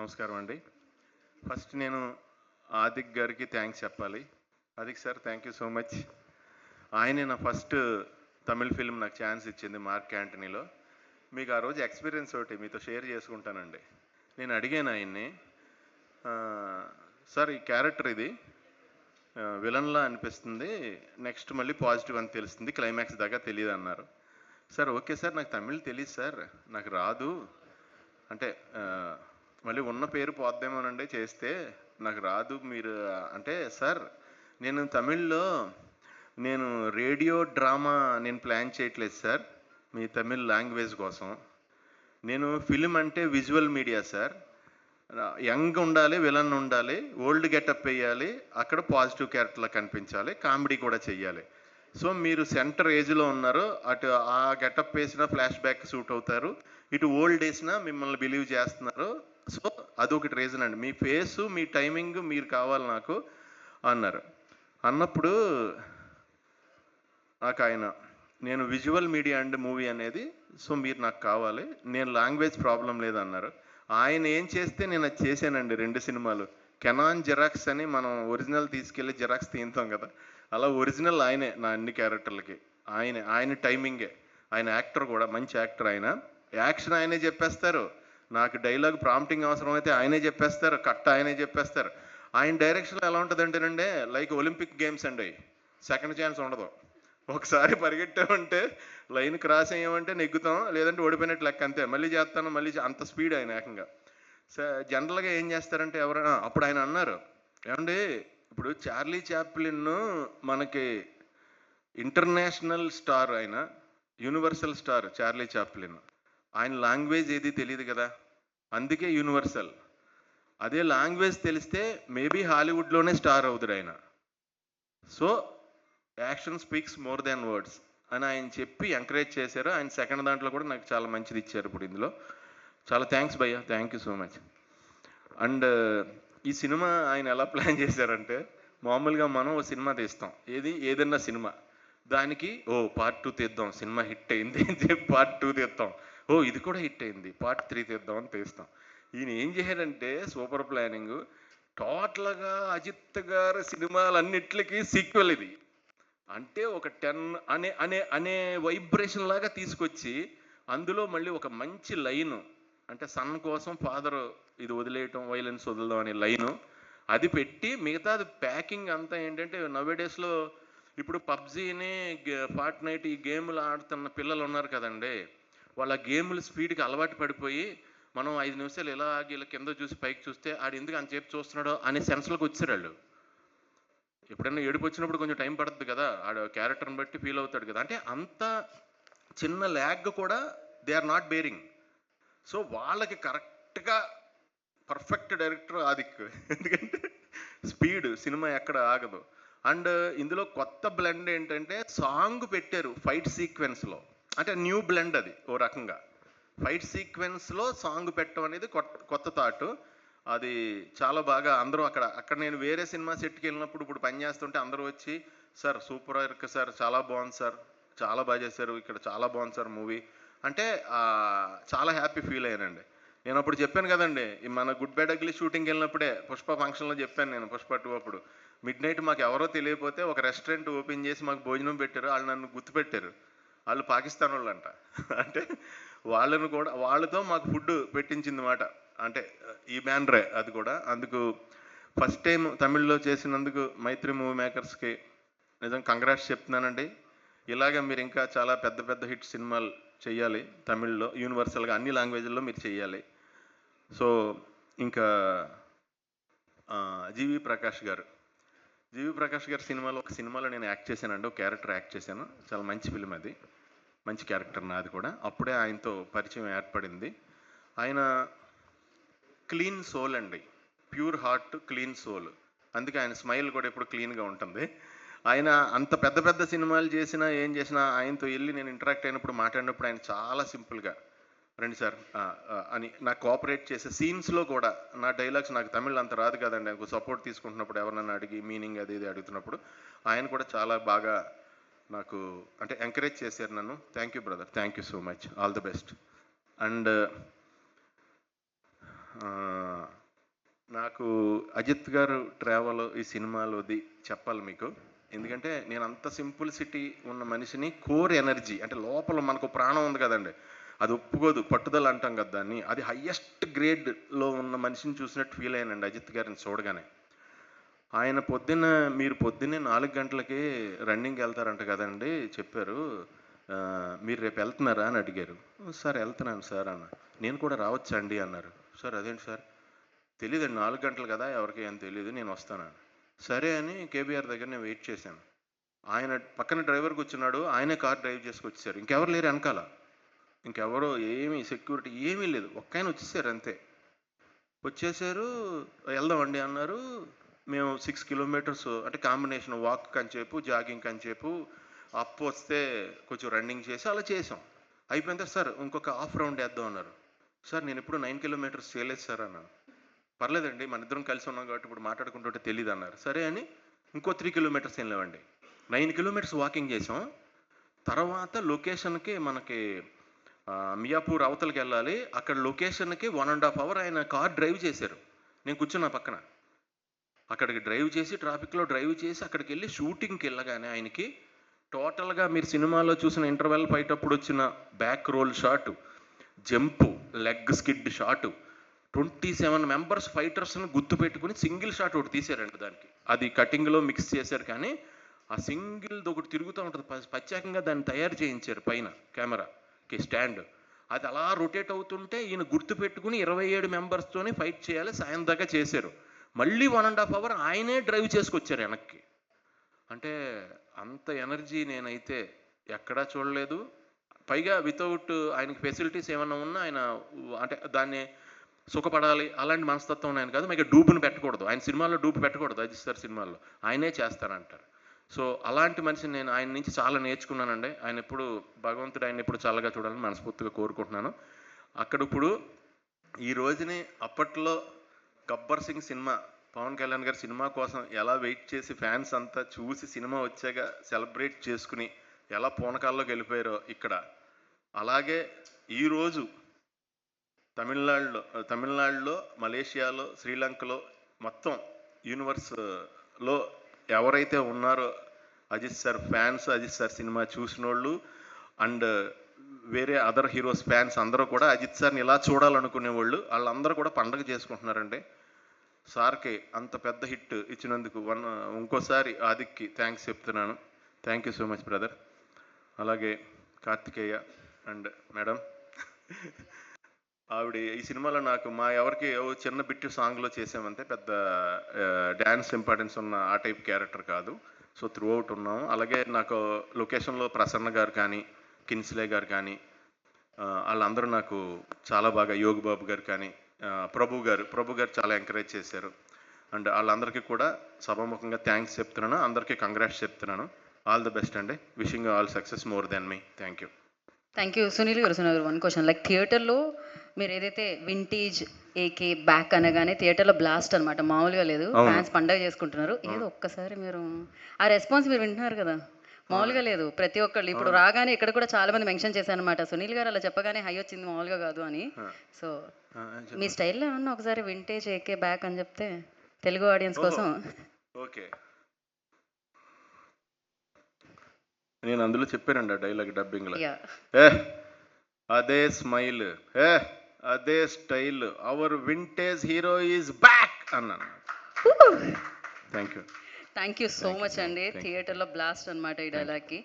నమస్కారం అండి. ఫస్ట్ నేను ఆదిక్ గారికి థ్యాంక్స్ చెప్పాలి. Adhik sir thank you so much. ఆయనే నా ఫస్ట్ తమిళ్ ఫిల్మ్ నాకు ఛాన్స్ ఇచ్చింది మార్క్ యాంటనీలో. మీకు ఆ రోజు ఎక్స్పీరియన్స్ ఒకటి మీతో షేర్ చేసుకుంటానండి. నేను అడిగాను ఆయన్ని, సార్ ఈ క్యారెక్టర్ ఇది విలన్లా అనిపిస్తుంది, నెక్స్ట్ మళ్ళీ పాజిటివ్ అని తెలుస్తుంది, క్లైమాక్స్ దాకా తెలియదు అన్నారు. సార్ ఓకే సార్, నాకు తమిళ్ తెలియదు సార్, నాకు రాదు అంటే మళ్ళీ ఉన్న పేరు పోద్దేమోనండి చేస్తే, నాకు రాదు మీరు అంటే, సార్ నేను తమిళ్లో నేను రేడియో డ్రామా నేను ప్లాన్ చేయట్లేదు సార్ మీ తమిళ్ లాంగ్వేజ్ కోసం. నేను ఫిలిం అంటే విజువల్ మీడియా సార్, యంగ్ ఉండాలి, విలన్ ఉండాలి, ఓల్డ్ గెటప్ వేయాలి, అక్కడ పాజిటివ్ క్యారెక్టర్లా కనిపించాలి, కామెడీ కూడా చెయ్యాలి. సో మీరు సెంటర్ ఏజ్లో ఉన్నారు, అటు ఆ గెటప్ వేసినా ఫ్లాష్ బ్యాక్ సూట్ అవుతారు, ఇటు ఓల్డ్ వేసినా మిమ్మల్ని బిలీవ్ చేస్తున్నారు. సో అదొకటి రీజన్ అండి, మీ ఫేసు మీ టైమింగ్ మీరు కావాలి నాకు అన్నారు. అన్నప్పుడు నాకు ఆయన, నేను విజువల్ మీడియా అండ్ మూవీ అనేది, సో మీరు నాకు కావాలి, నేను లాంగ్వేజ్ ప్రాబ్లం లేదన్నారు. ఆయన ఏం చేస్తే నేను అది చేశానండి. 2 సినిమాలు కెనాన్ జెరాక్స్ అని మనం ఒరిజినల్ తీసుకెళ్ళి జెరాక్స్ తీస్తాం కదా, అలా ఒరిజినల్ ఆయనే నా అన్ని క్యారెక్టర్లకి. ఆయన టైమింగే, ఆయన యాక్టర్ కూడా మంచి యాక్టర్. ఆయన యాక్షన్ ఆయనే చెప్పేస్తారు, నాకు డైలాగ్ ప్రాంప్టింగ్ అవసరం అయితే ఆయనే చెప్పేస్తారు, కట్ ఆయనే చెప్పేస్తారు. ఆయన డైరెక్షన్లో ఎలా ఉంటుంది అంటేనండి, లైక్ ఒలింపిక్ గేమ్స్ అండి, సెకండ్ ఛాన్స్ ఉండదు. ఒకసారి పరిగెట్టామంటే లైన్ క్రాస్ అయ్యామంటే నెగ్గుతాం, లేదంటే ఓడిపోయినట్టు లెక్క, అంతే. మళ్ళీ చేస్తాను, మళ్ళీ అంత స్పీడ్ ఆయన ఏకంగా. జనరల్గా ఏం చేస్తారంటే ఎవరైనా, అప్పుడు ఆయన అన్నారు, ఏమండి ఇప్పుడు చార్లీ చాప్లిన్ మనకి ఇంటర్నేషనల్ స్టార్, ఆయన యూనివర్సల్ స్టార్ చార్లీ చాప్లిన్, ఆయన లాంగ్వేజ్ ఏది తెలియదు కదా, అందుకే యూనివర్సల్. అదే లాంగ్వేజ్ తెలిస్తే మేబీ హాలీవుడ్లోనే స్టార్ అవుతాడు ఆయన. So action speaks more than words అని ఆయన చెప్పి ఎంకరేజ్ చేశారు. ఆయన సెకండ్ దాంట్లో కూడా నాకు చాలా మంచిది ఇచ్చారు. ఇప్పుడు ఇందులో చాలా థ్యాంక్స్ భయ్యా, thank you so much. And ఈ సినిమా ఆయన ఎలా ప్లాన్ చేశారంటే, మామూలుగా మనం ఓ సినిమా తీస్తాం, ఏదన్నా సినిమా, దానికి పార్ట్ 2 తీద్దాం, సినిమా హిట్ అయింది అని చెప్పి పార్ట్ 2 తీస్తాం, ఇది కూడా హిట్ అయింది పార్ట్ 3 తీద్దాం అని తీస్తాం. ఈయన ఏం చేశాడంటే సూపర్ ప్లానింగ్, టోటల్గా అజిత్ గారి సినిమాలన్నిటికీ సీక్వెల్ ఇది. అంటే ఒక 10 అనే అనే అనే వైబ్రేషన్ లాగా తీసుకొచ్చి, అందులో మళ్ళీ ఒక మంచి లైను, అంటే సన్ కోసం ఫాదర్ ఇది వదిలేయటం, వైలెన్స్ వదలడం అనే లైను అది పెట్టి, మిగతాది ప్యాకింగ్ అంతా ఏంటంటే, నవేడేస్లో ఇప్పుడు పబ్జీని ఫార్ట్ నైట్ ఈ గేములు ఆడుతున్న పిల్లలు ఉన్నారు కదండి, వాళ్ళ గేముల స్పీడ్కి అలవాటు పడిపోయి, మనం 5 నిమిషాలు ఇలా ఆగి ఇలా కింద చూసి పైకి చూస్తే ఆడు ఎందుకు అంతసేపు చూస్తున్నాడో అనే సెన్స్లోకి వచ్చారు వాళ్ళు. ఎప్పుడైనా ఏడుపు వచ్చినప్పుడు కొంచెం టైం పడుతుంది కదా, ఆడ క్యారెక్టర్ని బట్టి ఫీల్ అవుతాడు కదా, అంటే అంత చిన్న ల్యాగ్ కూడా they are not bearing. So వాళ్ళకి కరెక్ట్గా పర్ఫెక్ట్ డైరెక్టర్ ఆదిక్, ఎందుకంటే స్పీడ్ సినిమా ఎక్కడ ఆగదు. అండ్ ఇందులో కొత్త బ్లెండ్ ఏంటంటే, సాంగ్ పెట్టారు ఫైట్ సీక్వెన్స్లో, అంటే న్యూ బ్లెండ్ అది. ఓ రకంగా ఫైట్ సీక్వెన్స్లో సాంగ్ పెట్టడం అనేది కొత్త థాట్. అది చాలా బాగా అందరూ అక్కడ నేను వేరే సినిమా సెట్కి వెళ్ళినప్పుడు ఇప్పుడు పని చేస్తుంటే అందరూ వచ్చి, సార్ సూపర్ వర్క్ సార్, చాలా బాగుంది సార్, చాలా బాగా చేశారు, ఇక్కడ చాలా బాగుంది సార్ మూవీ అంటే చాలా హ్యాపీ ఫీల్ అయ్యానండి. నేను అప్పుడు చెప్పాను కదండి, మన గుడ్ బ్యాడ్ అగ్లీ షూటింగ్కి వెళ్ళినప్పుడే పుష్ప ఫంక్షన్లో చెప్పాను నేను, పుష్ప 2 అప్పుడు మిడ్ నైట్ మాకు ఎవరో తెలియకపోతే ఒక రెస్టారెంట్ ఓపెన్ చేసి మాకు భోజనం పెట్టారు. వాళ్ళు నన్ను గుర్తుపెట్టారు, వాళ్ళు పాకిస్తాన్ వాళ్ళు అంట. అంటే వాళ్ళను కూడా, వాళ్ళతో మాకు ఫుడ్ పెట్టించింది మాట, అంటే ఈ బ్యానరే అది కూడా. అందుకు ఫస్ట్ టైం తమిళ్లో చేసినందుకు మైత్రి మూవీ మేకర్స్కి నిజంగా కంగ్రాట్స్ చెప్తున్నానండి. ఇలాగే మీరు ఇంకా చాలా పెద్ద పెద్ద హిట్ సినిమాలు చెయ్యాలి తమిళ్లో, యూనివర్సల్గా అన్ని లాంగ్వేజ్ల్లో మీరు చెయ్యాలి. సో ఇంకా జీవి ప్రకాష్ గారు సినిమాలో, ఒక సినిమాలో నేను యాక్ట్ చేశానండి, ఒక క్యారెక్టర్ యాక్ట్ చేశాను, చాలా మంచి ఫిలిం అది, మంచి క్యారెక్టర్ నాది కూడా. అప్పుడే ఆయనతో పరిచయం ఏర్పడింది. ఆయన క్లీన్ సోల్ అండి, ప్యూర్ హార్ట్, క్లీన్ సోల్, అందుకే ఆయన స్మైల్ కూడా ఎప్పుడు క్లీన్గా ఉంటుంది. ఆయన అంత పెద్ద పెద్ద సినిమాలు చేసినా ఏం చేసినా ఆయనతో వెళ్ళి నేను ఇంటరాక్ట్ అయినప్పుడు, మాట్లాడినప్పుడు ఆయన చాలా సింపుల్గా రండి సార్ అని నాకు కోఆపరేట్ చేసే సీన్స్లో కూడా. నా డైలాగ్స్ నాకు తమిళ్ అంత రాదు కదండి, నాకు సపోర్ట్ తీసుకుంటున్నప్పుడు ఎవరన్నా అడిగి మీనింగ్ అది ఇది అడుగుతున్నప్పుడు ఆయన కూడా చాలా బాగా నాకు అంటే ఎంకరేజ్ చేశారు నన్ను. Thank you brother, thank you so much, all the best. And నాకు అజిత్ గారు ట్రావెల్ ఈ సినిమాలోది చెప్పాలి మీకు. ఎందుకంటే నేను అంత సింపుల్సిటీ ఉన్న మనిషిని, కోర్ ఎనర్జీ అంటే లోపల మనకు ప్రాణం ఉంది కదండి, అది ఒప్పుకోదు, పట్టుదల అంటాం కదా దాన్ని, అది హయ్యెస్ట్ గ్రేడ్లో ఉన్న మనిషిని చూసినట్టు ఫీల్ అయ్యానండి అజిత్ గారిని చూడగానే. ఆయన మీరు పొద్దున్నే 4 గంటలకి రన్నింగ్కి వెళ్తారంట కదండి చెప్పారు, మీరు రేపు వెళ్తున్నారా అని అడిగారు. సార్ వెళ్తున్నాను సార్ అన్న. నేను కూడా రావచ్చా అండి అన్నారు. సార్ అదేంటి సార్, తెలియదండి 4 గంటలు కదా, ఎవరికి ఏం తెలియదు, నేను వస్తాను. సరే అని కేబీఆర్ దగ్గర నేను వెయిట్ చేశాను. ఆయన పక్కన డ్రైవర్ కూర్చున్నాడు, ఆయనే కార్ డ్రైవ్ చేసుకొచ్చేసారు. ఇంకెవరు లేరు వెనకాల, ఇంకెవరో ఏమీ సెక్యూరిటీ ఏమీ లేదు, ఒక్క వచ్చేసారు అంతే. వచ్చేసారు, వెళ్దామండి అన్నారు. మేము 6 కిలోమీటర్స్ అంటే కాంబినేషన్ వాక్ కంచేపు జాగింగ్ కంచేపు అప్ వస్తే కొంచెం రన్నింగ్ చేసి అలా చేసాం. అయిపోయిందా సార్ ఇంకొక హాఫ్ రౌండ్ వేద్దాం అన్నారు. సార్ నేను ఇప్పుడు 9 కిలోమీటర్స్ చేయలేదు సార్ అన్నాను. పర్లేదండి మన ఇద్దరం కలిసి ఉన్నాం కాబట్టి ఇప్పుడు మాట్లాడుకుంటుంటే తెలియదు అన్నారు. సరే అని ఇంకో 3 కిలోమీటర్స్ ఏం లేవండి, 9 కిలోమీటర్స్ వాకింగ్ చేసాం. తర్వాత లొకేషన్కి మనకి మియాపూర్ అవతలకి వెళ్ళాలి, అక్కడ లొకేషన్కి 1.5 hour ఆయన కార్ డ్రైవ్ చేశారు. నేను కూర్చున్నా పక్కన. అక్కడికి డ్రైవ్ చేసి ట్రాఫిక్లో డ్రైవ్ చేసి అక్కడికి వెళ్ళి షూటింగ్కి వెళ్ళగానే ఆయనకి టోటల్గా మీరు సినిమాలో చూసిన ఇంటర్వెల్ ఫైట్ అప్పుడు వచ్చిన back roll shot, jump, leg skid shot, 27 members ఫైటర్స్ని గుర్తుపెట్టుకుని సింగిల్ షాట్ ఒకటి తీశారండి దానికి. అది కటింగ్లో మిక్స్ చేశారు కానీ ఆ సింగిల్ది ఒకటి తిరుగుతూ ఉంటుంది, ప్రత్యేకంగా దాన్ని తయారు చేయించారు పైన కెమెరాకి స్టాండ్. అది అలా రొటేట్ అవుతుంటే ఈయన గుర్తుపెట్టుకుని 27 మెంబర్స్తోనే ఫైట్ చేయాలి, సాయం దాకా చేశారు. మళ్ళీ 1.5 hour ఆయనే డ్రైవ్ చేసుకొచ్చారు వెనక్కి. అంటే అంత ఎనర్జీ నేనైతే ఎక్కడా చూడలేదు. పైగా వితౌట్ ఆయనకి ఫెసిలిటీస్ ఏమన్నా ఉన్నా ఆయన అంటే దాన్ని సుఖపడాలి అలాంటి మనస్తత్వం ఆయన కాదు. పైగా డూపుని పెట్టకూడదు, ఆయన సినిమాల్లో డూపు పెట్టకూడదు, అజిత్ సార్ సినిమాల్లో ఆయనే చేస్తానంటారు. సో అలాంటి మనిషిని నేను ఆయన నుంచి చాలా నేర్చుకున్నానండి. ఆయన ఎప్పుడు భగవంతుడు ఆయన ఎప్పుడు చల్లగా చూడాలని మనస్ఫూర్తిగా కోరుకుంటున్నాను. అక్కడ ఇప్పుడు ఈ రోజుని అప్పట్లో గబ్బర్ సింగ్ సినిమా పవన్ కళ్యాణ్ గారి సినిమా కోసం ఎలా వెయిట్ చేసి ఫ్యాన్స్ అంతా చూసి సినిమా వచ్చాక సెలబ్రేట్ చేసుకుని ఎలా పూనకాల్లోకి వెళ్ళిపోయారో ఇక్కడ, అలాగే ఈరోజు తమిళనాడులో మలేషియాలో శ్రీలంకలో మొత్తం యూనివర్స్లో ఎవరైతే ఉన్నారో Ajith sir fans, Ajith sir cinema చూసిన వాళ్ళు అండ్ వేరే అదర్ హీరోస్ ఫ్యాన్స్ అందరూ కూడా అజిత్ సార్ని ఇలా చూడాలనుకునే వాళ్ళందరూ కూడా పండగ చేసుకుంటున్నారండి. సార్కి అంత పెద్ద హిట్ ఇచ్చినందుకు ఇంకోసారి ఆదిక్కి థ్యాంక్స్ చెప్తున్నాను. Thank you so much brother. అలాగే కార్తికేయ అండ్ మేడం, ఆవిడ ఈ సినిమాలో నాకు ఎవరికి చిన్న బిట్టు సాంగ్లో చేసామంటే పెద్ద డ్యాన్స్ ఇంపార్టెన్స్ ఉన్న ఆ టైప్ క్యారెక్టర్ కాదు. సో త్రూ అవుట్ ఉన్నాము. అలాగే నాకు లొకేషన్లో ప్రసన్న గారు కానీ కిన్స్లే గారు కానీ వాళ్ళందరూ నాకు చాలా బాగా, యోగి బాబు గారు కానీ ప్రభు గారు చాలా ఎంకరేజ్ చేశారు. అండ్ వాళ్ళందరికీ కూడా సభాముఖంగా థ్యాంక్స్ చెప్తున్నాను, అందరికీ కంగ్రాట్స్ చెప్తున్నాను. ఆల్ ది బెస్ట్ అండి. Wishing all success more than me. Thank you. Thank you. Sunil గారు 1 క్వశ్చన్, లైక్ థియేటర్లో మీరు ఏదైతే వింటేజ్ ఏకే బ్యాక్ అనగానే థియేటర్లో బ్లాస్ట్ అనమాట, మామూలుగా లేదు, ఫ్యాన్స్ పండగ చేసుకుంటున్నారు. ఏదో ఒక్కసారి మీరు ఆ రెస్పాన్స్ మీరు వింటున్నారు కదా, మామూలుగా లేదు. ప్రతి ఒక్కళ్ళు ఇప్పుడు రాగానే ఇక్కడ కూడా చాలా మంది మెన్షన్ చేశారు అనమాట, సునీల్ గారు అలా చెప్పగానే హై వచ్చింది మామూలుగా కాదు అని. సో మీ స్టైల్లో ఏమన్నా ఒకసారి వింటేజ్ ఏకే బ్యాక్ అని చెప్తే తెలుగు ఆడియన్స్ కోసం. ఓకే, నేను అందులో చెప్పానండి ఆ డైలాగ్ డబ్బింగ్లో, అదే స్మైల్, అదే style, our vintage hero is back అన్నాను. థ్యాంక్ యూ సో మచ్ అండి. థియేటర్లో బ్లాస్ట్ అనమాట ఈ డైలాగ్కి.